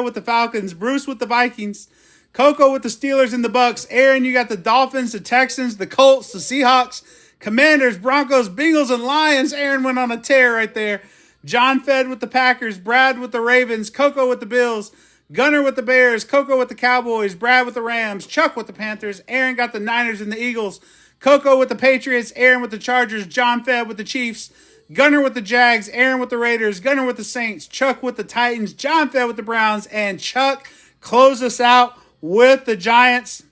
with the Falcons, Bruce with the Vikings, Coco with the Steelers and the Bucks. Aaron, you got the Dolphins, the Texans, the Colts, the Seahawks, Commanders, Broncos, Bengals, and Lions. Aaron went on a tear right there. John Fed with the Packers, Brad with the Ravens, Coco with the Bills, Gunner with the Bears, Coco with the Cowboys, Brad with the Rams, Chuck with the Panthers. Aaron got the Niners and the Eagles, Coco with the Patriots, Aaron with the Chargers, John Fed with the Chiefs, Gunner with the Jags, Aaron with the Raiders, Gunner with the Saints, Chuck with the Titans, John Fed with the Browns, and Chuck closed us out with the Giants.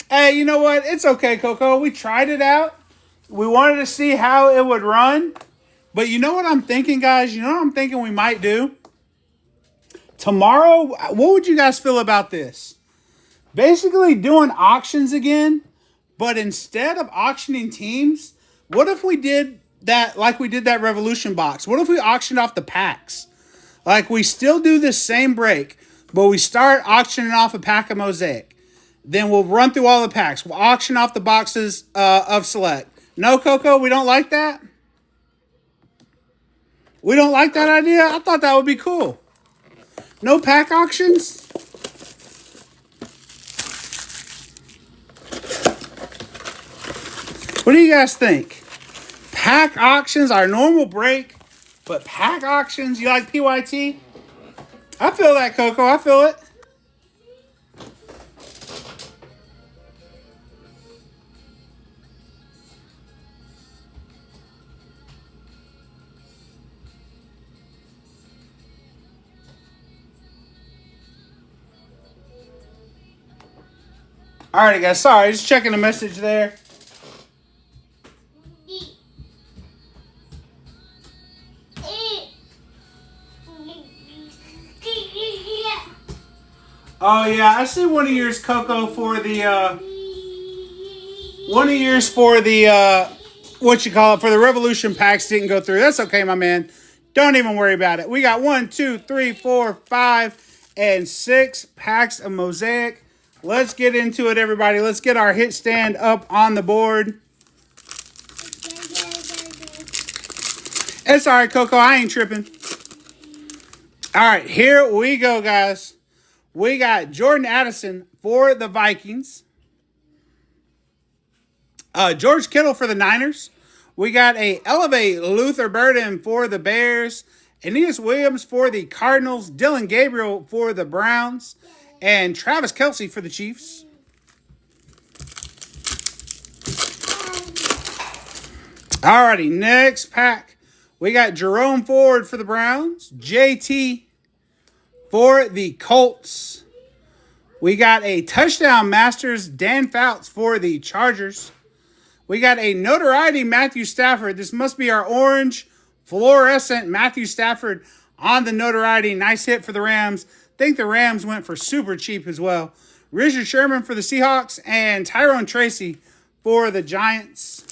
Hey, you know what? It's okay, Coco. We tried it out. We wanted to see how it would run. But you know what I'm thinking, guys? You know what I'm thinking we might do? Tomorrow, what would you guys feel about this? Basically doing auctions again, but instead of auctioning teams, what if we did that like we did that Revolution box? What if we auctioned off the packs? Like we still do this same break, but we start auctioning off a pack of Mosaic. Then we'll run through all the packs. We'll auction off the boxes of Select. No, Coco, we don't like that? We don't like that idea? I thought that would be cool. No pack auctions? What do you guys think? Pack auctions, our normal break, but pack auctions, you like PYT? I feel that, Coco. I feel it. All right, guys. Sorry, just checking a message there. Oh yeah, I see one of yours, Coco, for the what you call it, for the Revolution packs didn't go through. That's okay, my man. Don't even worry about it. We got 1, 2, 3, 4, 5, and 6 packs of Mosaic. Let's get into it, everybody. Let's get our hit stand up on the board. It's all right, Coco. I ain't tripping. All right, here we go, guys. We got Jordan Addison for the Vikings. George Kittle for the Niners. We got a Elevate Luther Burden for the Bears. Aeneas Williams for the Cardinals. Dylan Gabriel for the Browns. And Travis Kelce for the Chiefs. Alrighty, next pack. We got Jerome Ford for the Browns. JT for the Colts. We got a Touchdown Masters Dan Fouts for the Chargers. We got a Notoriety Matthew Stafford. This must be our orange fluorescent Matthew Stafford on the Notoriety. Nice hit for the Rams. I think the Rams went for super cheap as well. Richard Sherman for the Seahawks and Tyrone Tracy for the Giants.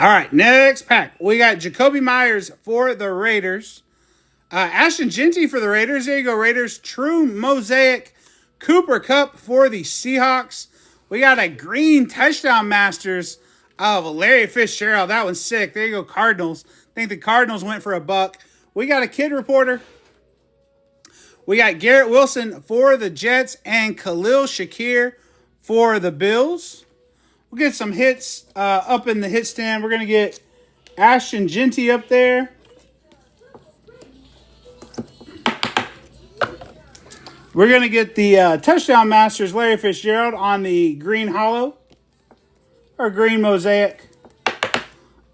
All right, next pack. We got Jacoby Myers for the Raiders. Ashton Jeanty for the Raiders. There you go, Raiders. True Mosaic Cooper Kupp for the Seahawks. We got a green Touchdown Masters of Larry Fitzgerald. That one's sick. There you go, Cardinals. I think the Cardinals went for $1. We got a Kid Reporter. We got Garrett Wilson for the Jets and Khalil Shakir for the Bills. We'll get some hits up in the hit stand. We're going to get Ashton Jeanty up there. We're going to get the Touchdown Masters Larry Fitzgerald on the green hollow or green mosaic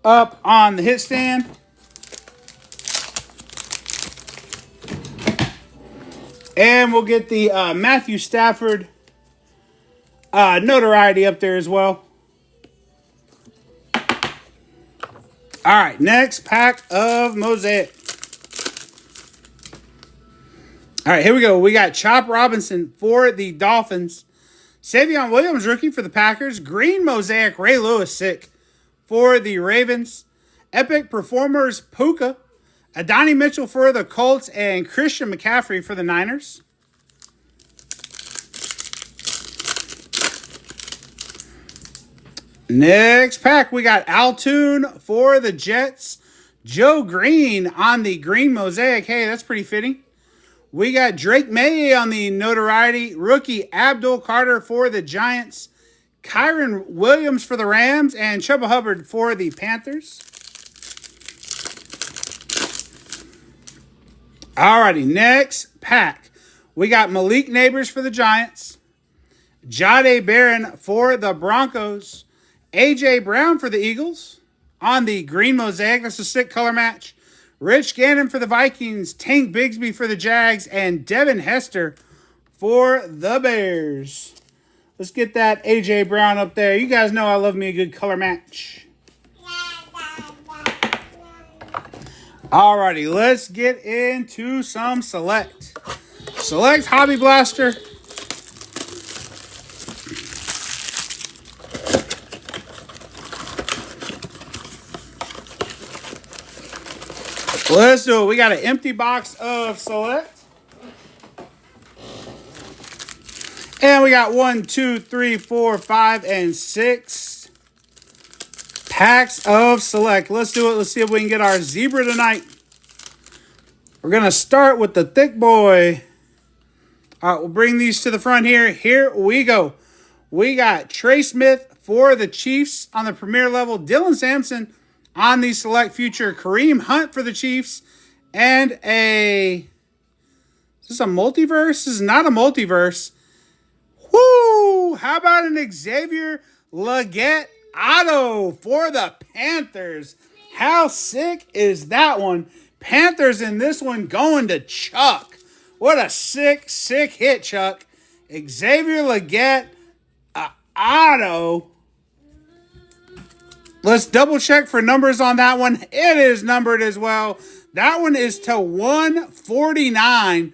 up on the hit stand. And we'll get the Matthew Stafford Notoriety up there as well. All right, next pack of Mosaic. All right, here we go. We got Chop Robinson for the Dolphins. Savion Williams, rookie for the Packers. Green Mosaic, Ray Lewis, sick, for the Ravens. Epic Performers, Puka. Adonai Mitchell for the Colts. And Christian McCaffrey for the Niners. Next pack, we got Altoon for the Jets. Joe Green on the green mosaic. Hey, that's pretty fitting. We got Drake May on the notoriety. Rookie Abdul Carter for the Giants. Kyron Williams for the Rams. And Chuba Hubbard for the Panthers. Alrighty, next pack. We got Malik Neighbors for the Giants. Jahdae Barron for the Broncos. A.J. Brown for the Eagles. On the green mosaic, that's a sick color match. Rich Gannon for the Vikings. Tank Bigsby for the Jags. And Devin Hester for the Bears. Let's get that A.J. Brown up there. You guys know I love me a good color match. Alrighty, let's get into some Select. Select Hobby Blaster. Let's do it. We got an empty box of Select. And we got 1, 2, 3, 4, 5, and 6 packs of Select. Let's do it. Let's see if we can get our Zebra tonight. We're going to start with the thick boy. All right, we'll bring these to the front here. Here we go. We got Trey Smith for the Chiefs on the Premier level. Dylan Sampson on the Select Future. Kareem Hunt for the Chiefs. And is this a multiverse? This is not a multiverse. Woo! How about an Xavier Legette auto for the Panthers? How sick is that one? Panthers in this one going to Chuck. What a sick, sick hit, Chuck. Xavier Legette auto. Let's double check for numbers on that one. It is numbered as well. That one is to 149.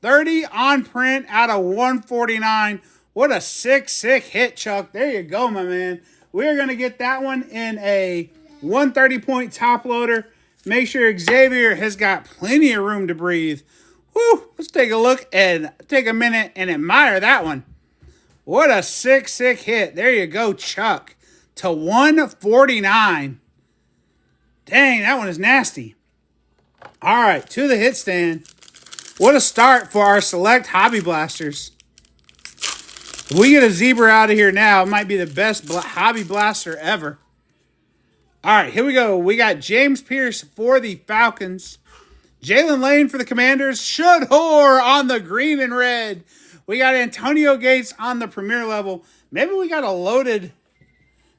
30 on print out of 149. What a sick, sick hit, Chuck. There you go, my man. We're going to get that one in a 130-point top loader. Make sure Xavier has got plenty of room to breathe. Woo! Let's take a look and take a minute and admire that one. What a sick, sick hit. There you go, Chuck. To 149. Dang, that one is nasty. All right, to the hit stand. What a start for our Select Hobby Blasters. If we get a Zebra out of here now, it might be the best Hobby Blaster ever. All right, here we go. We got James Pierce for the Falcons. Jalen Lane for the Commanders. Shador on the green and red. We got Antonio Gates on the Premier level. Maybe we got a loaded...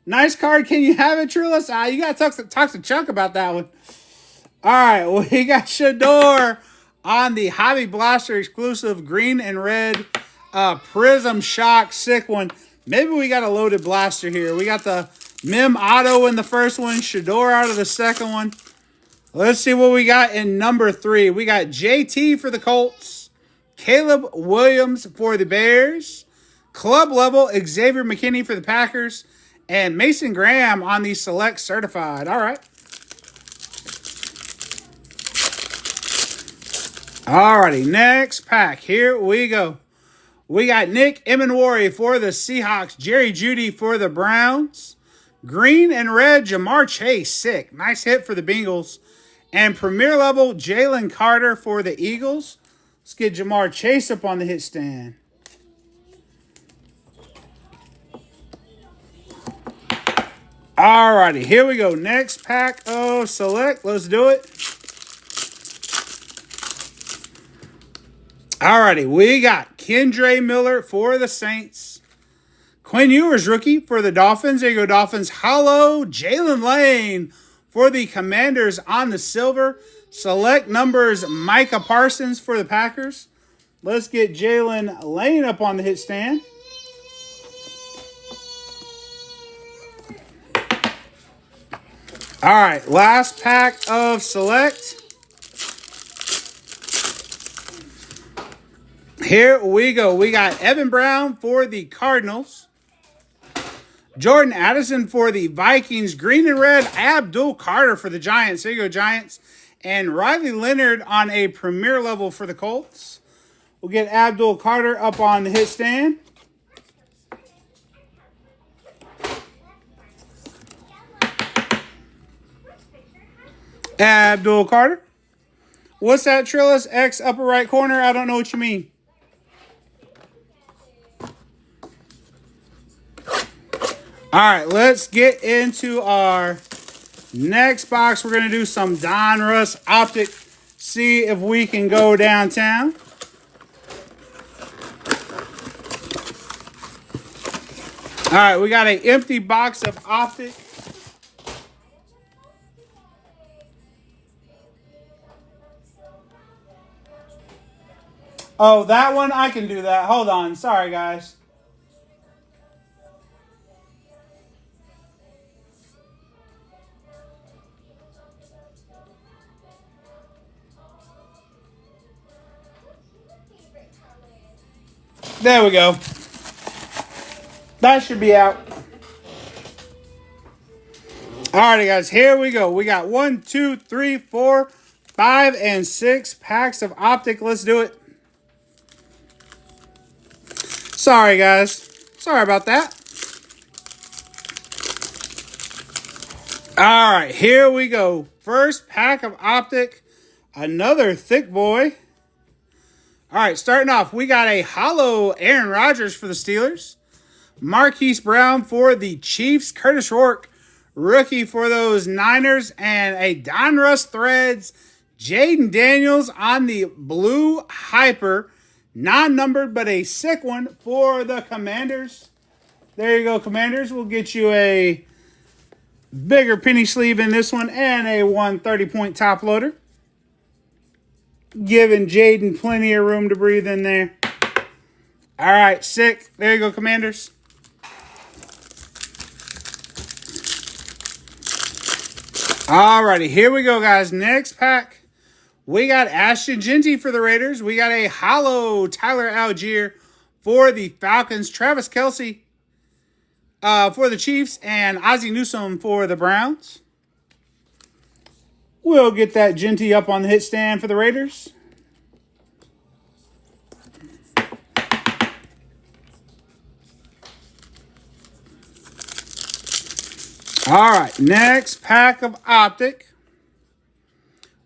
Nice card. Can you have it, Trulis? You got to talk to Chuck about that one. All right. We got Shador on the Hobby Blaster exclusive green and red Prism Shock. Sick one. Maybe we got a loaded blaster here. We got the Mim Auto in the first one. Shador out of the second one. Let's see what we got in number 3. We got JT for the Colts. Caleb Williams for the Bears. Club level Xavier McKinney for the Packers. And Mason Graham on the Select Certified. All right. Alrighty, next pack. Here we go. We got Nick Emenwari for the Seahawks. Jerry Jeudy for the Browns. Green and red, Jamar Chase. Sick. Nice hit for the Bengals. And Premier level, Jalen Carter for the Eagles. Let's get Jamar Chase up on the hit stand. Alrighty, here we go. Next pack of Select. Let's do it. Alrighty, we got Kendre Miller for the Saints. Quinn Ewers, rookie for the Dolphins. There you go, Dolphins. Hollow Jalen Lane for the Commanders on the silver. Select numbers Micah Parsons for the Packers. Let's get Jalen Lane up on the hit stand. All right, last pack of Select. Here we go. We got Evan Brown for the Cardinals. Jordan Addison for the Vikings. Green and red, Abdul Carter for the Giants. There you go, Giants. And Riley Leonard on a Premier level for the Colts. We'll get Abdul Carter up on the hit stand. Abdul Carter. What's that, Trillis? X upper right corner? I don't know what you mean. All right, let's get into our next box. We're going to do some Donruss Optic. See if we can go downtown. All right, we got an empty box of Optic. Oh, that one? I can do that. Hold on. Sorry, guys. There we go. That should be out. Alrighty, guys. Here we go. We got 1, 2, 3, 4, 5, and 6 packs of Optic. Let's do it. Sorry, guys. Sorry about that. All right, here we go. First pack of Optic. Another thick boy. All right, starting off, we got a hollow Aaron Rodgers for the Steelers. Marquise Brown for the Chiefs. Curtis Rourke, rookie for those Niners. And a Donruss Threads. Jaden Daniels on the blue Hyper. Non-numbered, but a sick one for the Commanders. There you go, Commanders. We'll get you a bigger penny sleeve in this one and a 130-point top loader. Giving Jaden plenty of room to breathe in there. All right, sick. There you go, Commanders. All righty, here we go, guys. Next pack. We got Ashton Jeanty for the Raiders. We got a hollow Tyler Algier for the Falcons. Travis Kelce for the Chiefs. And Ozzie Newsome for the Browns. We'll get that Jeanty up on the hit stand for the Raiders. All right, next pack of Optic.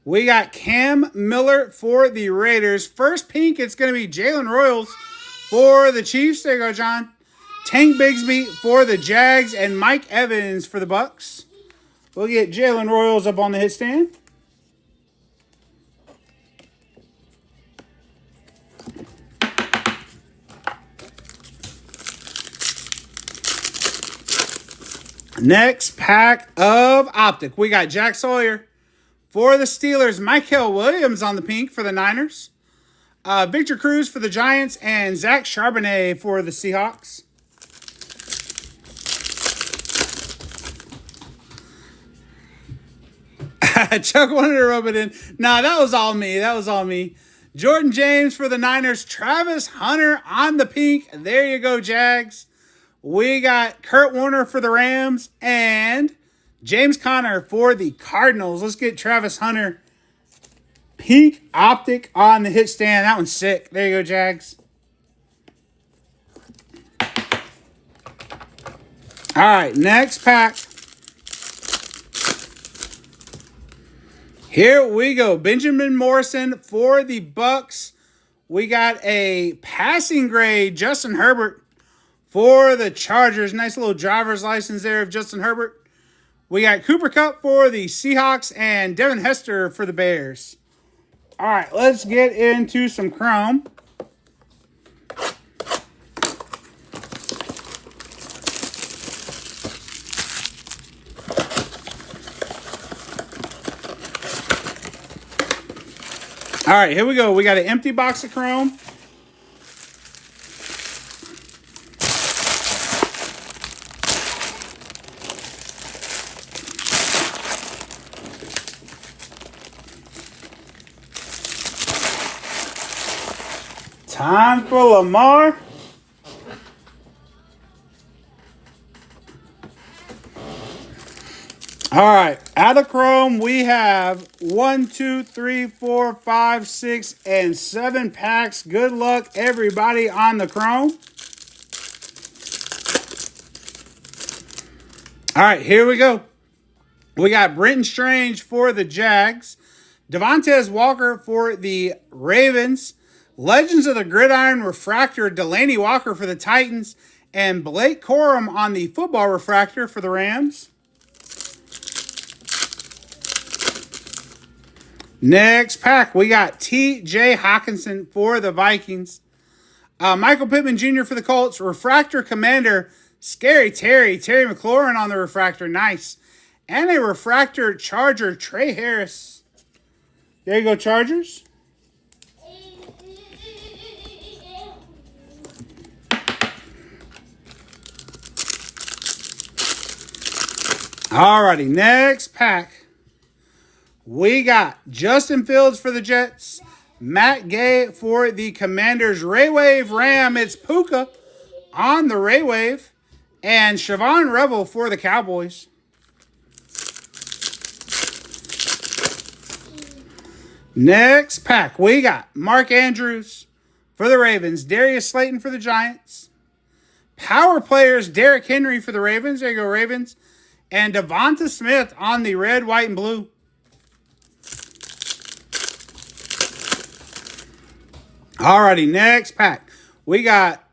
We got Cam Miller for the Raiders. First pink, it's going to be Jalen Royals for the Chiefs. There you go, John. Tank Bigsby for the Jags and Mike Evans for the Bucks. We'll get Jalen Royals up on the hit stand. Next pack of Optic. We got Jack Sawyer for the Steelers. Michael Williams on the pink for the Niners. Victor Cruz for the Giants. And Zach Charbonnet for the Seahawks. Chuck wanted to rub it in. Nah, that was all me. That was all me. Jordan James for the Niners. Travis Hunter on the pink. There you go, Jags. We got Kurt Warner for the Rams and James Conner for the Cardinals. Let's get Travis Hunter pink Optic on the hit stand. That one's sick. There you go, Jags. All right, next pack. Here we go. Benjamin Morrison for the Bucks. We got a passing grade Justin Herbert for the Chargers. Nice little driver's license there of Justin Herbert. We got Cooper Kupp for the Seahawks and Devin Hester for the Bears. All right, let's get into some Chrome. All right, here we go. We got an empty box of Chrome. Time for Lamar. All right, out of Chrome, we have 1, 2, 3, 4, 5, 6, and 7 packs. Good luck, everybody, on the Chrome. All right, here we go. We got Brenton Strange for the Jags. Devontae Walker for the Ravens. Legends of the Gridiron Refractor, Delaney Walker for the Titans. And Blake Corum on the Football Refractor for the Rams. Next pack, we got T.J. Hockenson for the Vikings. Michael Pittman Jr. for the Colts. Refractor Commander, Scary Terry. Terry McLaurin on the Refractor. Nice. And a Refractor Charger, Trey Harris. There you go, Chargers. Alrighty, next pack. We got Justin Fields for the Jets. Matt Gay for the Commanders. Ray Wave Ram. It's Puka on the Ray Wave. And Siobhan Revel for the Cowboys. Next pack. We got Mark Andrews for the Ravens. Darius Slayton for the Giants. Power players. Derrick Henry for the Ravens. There you go, Ravens. And Devonta Smith on the red, white, and blue. Alrighty, next pack. We got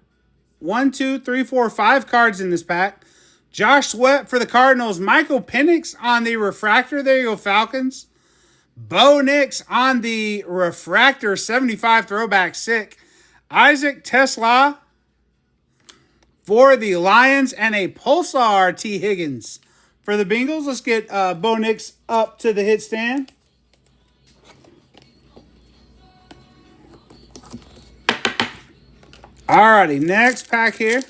1, 2, 3, 4, 5 cards in this pack. Josh Sweat for the Cardinals. Michael Penix on the Refractor. There you go, Falcons. Bo Nix on the Refractor 75 throwback. Sick. Isaac Tesla for the Lions. And a Pulsar T. Higgins for the Bengals. Let's get Bo Nix up to the hit stand. Alrighty, next pack here.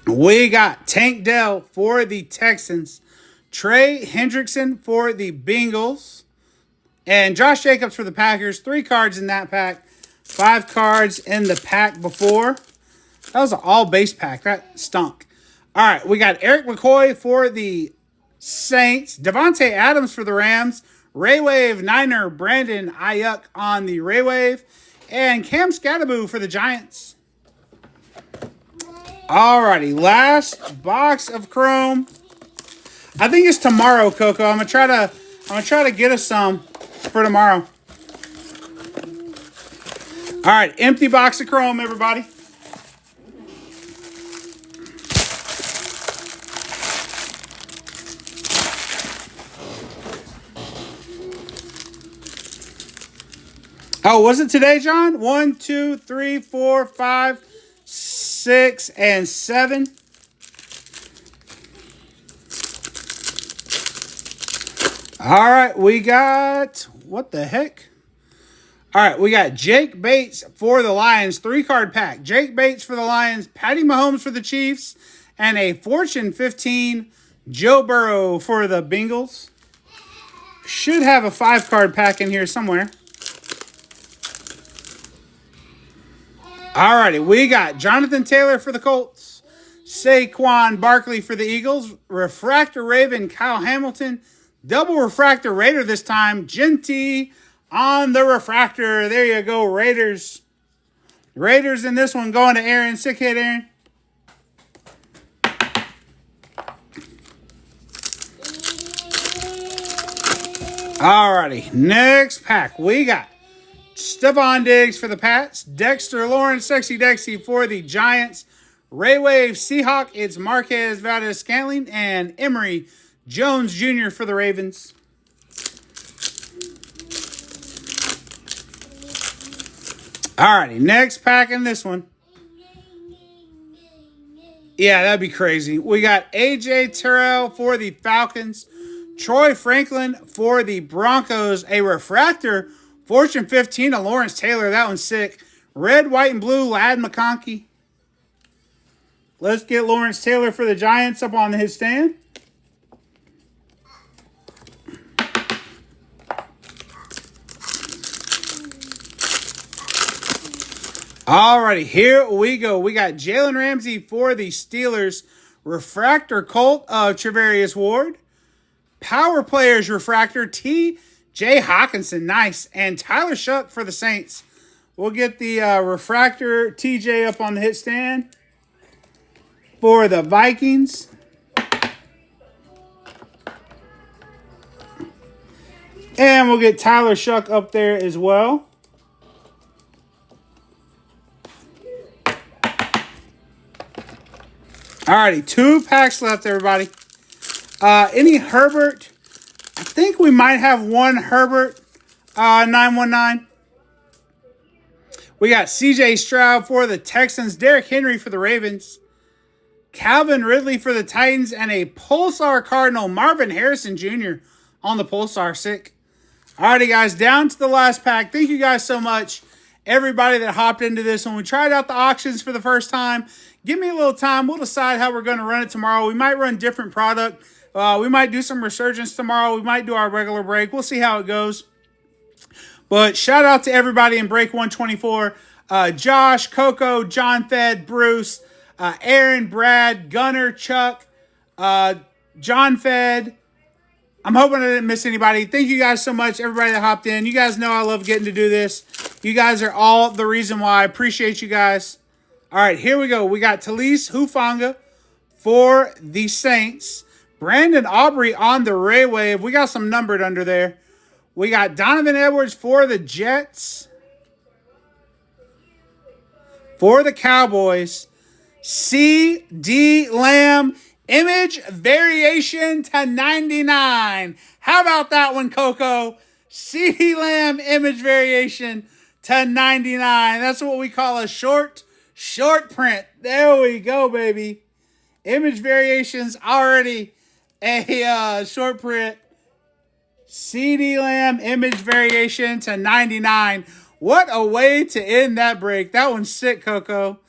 We got Tank Dell for the Texans. Trey Hendrickson for the Bengals. And Josh Jacobs for the Packers. 3 cards in that pack. 5 cards in the pack before. That was an all-base pack. That stunk. All right, we got Eric McCoy for the Saints. Devontae Adams for the Rams. Ray Wave Niner. Brandon Ayuk on the Ray Wave. And Cam Scattaboo for the Giants. Alrighty, last box of Chrome. I think it's tomorrow, Coco. I'm gonna try to get us some for tomorrow. All right, empty box of Chrome, everybody. Oh, was it today, John? 1, 2, 3, 4, 5, 6, and 7. All right, we got, what the heck? All right, we got Jake Bates for the Lions, 3-card pack. Jake Bates for the Lions, Patty Mahomes for the Chiefs, and a Fortune 15 Joe Burrow for the Bengals. Should have a 5-card pack in here somewhere. All righty, we got Jonathan Taylor for the Colts, Saquon Barkley for the Eagles, Refractor Raven Kyle Hamilton, double Refractor Raider this time, Genty on the Refractor. There you go, Raiders. Raiders in this one going to Aaron. Sick hit, Aaron. All righty, next pack we got Stephon Diggs for the Pats. Dexter Lawrence, Sexy Dexy for the Giants. Ray Wave Seahawk. It's Marquez Valdez-Scantling. And Emory Jones Jr. for the Ravens. Alrighty, next pack in this one. Yeah, that'd be crazy. We got A.J. Terrell for the Falcons. Troy Franklin for the Broncos. A Refractor Fortune 15 of Lawrence Taylor. That one's sick. Red, white, and blue, Lad McConkey. Let's get Lawrence Taylor for the Giants up on his stand. Alrighty, here we go. We got Jalen Ramsey for the Steelers. Refractor Colt of Travarius Ward. Power Players Refractor T.J. Hockenson. Nice. And Tyler Shuck for the Saints. We'll get the Refractor TJ up on the hit stand for the Vikings. And we'll get Tyler Shuck up there as well. Alrighty, 2 packs left, everybody. Any Herbert? I think we might have one Herbert 919. We got CJ Stroud for the Texans, Derrick Henry for the Ravens, Calvin Ridley for the Titans, and a Pulsar Cardinal, Marvin Harrison Jr. on the Pulsar. Sick. Alrighty, guys, down to the last pack. Thank you guys so much, everybody that hopped into this. When we tried out the auctions for the first time, give me a little time. We'll decide how we're going to run it tomorrow. We might run different product. We might do some resurgence tomorrow. We might do our regular break. We'll see how it goes. But shout out to everybody in break 124. Josh, Coco, John Fed, Bruce, Aaron, Brad, Gunner, Chuck, John Fed. I'm hoping I didn't miss anybody. Thank you guys so much, everybody that hopped in. You guys know I love getting to do this. You guys are all the reason why. I appreciate you guys. All right, here we go. We got Talise Hufanga for the Saints. Brandon Aubrey on the Ray Wave. We got some numbered under there. We got Donovan Edwards for the Jets. For the Cowboys, C.D. Lamb, image variation to 99. How about that one, Coco? C.D. Lamb, image variation to 99. That's what we call a short print. There we go, baby. Image variation's already a short print. C.D. Lamb, image variation to 99. What a way to end that break. That one's sick, Coco.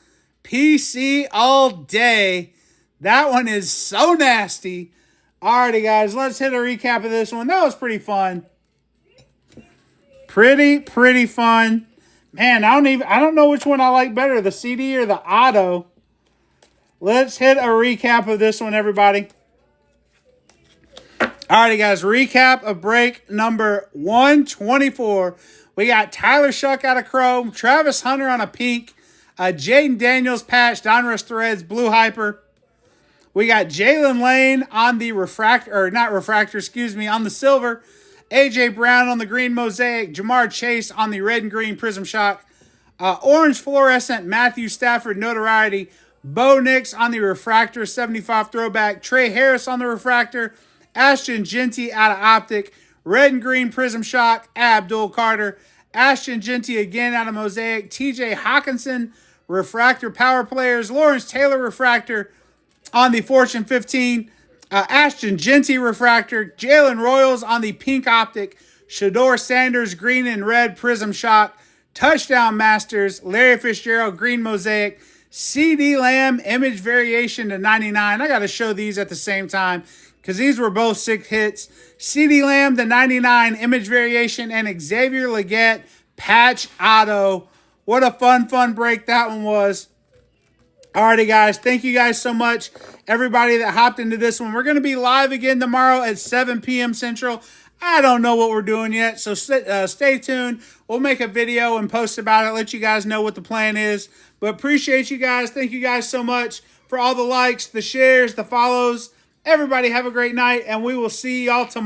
PC all day. That one is so nasty. Alrighty, guys, let's hit a recap of this one. That was pretty fun. Pretty fun. Man, I don't know which one I like better, the CD or the auto. Let's hit a recap of this one, everybody. Alrighty, guys, recap of break number 124. We got Tyler Shuck out of Chrome, Travis Hunter on a pink, Jaden Daniels patch, Donruss Threads, Blue Hyper. We got Jalen Lane on the on the silver, AJ Brown on the green mosaic, Jamar Chase on the red and green Prism Shock, orange fluorescent Matthew Stafford notoriety, Bo Nix on the refractor 75 throwback, Trey Harris on the refractor, Ashton Genty out of Optic, red and green Prism Shock, Abdul Carter, Ashton Genty again out of Mosaic, TJ Hawkinson, refractor Power Players, Lawrence Taylor refractor on the Fortune 15, Ashton Genty refractor, Jalen Royals on the pink Optic, Shador Sanders green and red Prism Shock, Touchdown Masters, Larry Fitzgerald green Mosaic, C.D. Lamb image variation to 99. I got to show these at the same time, because these were both sick hits. C.D. Lamb, the 99 image variation, and Xavier Legette patch auto. What a fun break that one was. Alrighty, guys. Thank you guys so much, everybody that hopped into this one. We're going to be live again tomorrow at 7 p.m. Central. I don't know what we're doing yet, so stay tuned. We'll make a video and post about it, let you guys know what the plan is. But appreciate you guys. Thank you guys so much for all the likes, the shares, the follows. Everybody have a great night, and we will see y'all tomorrow.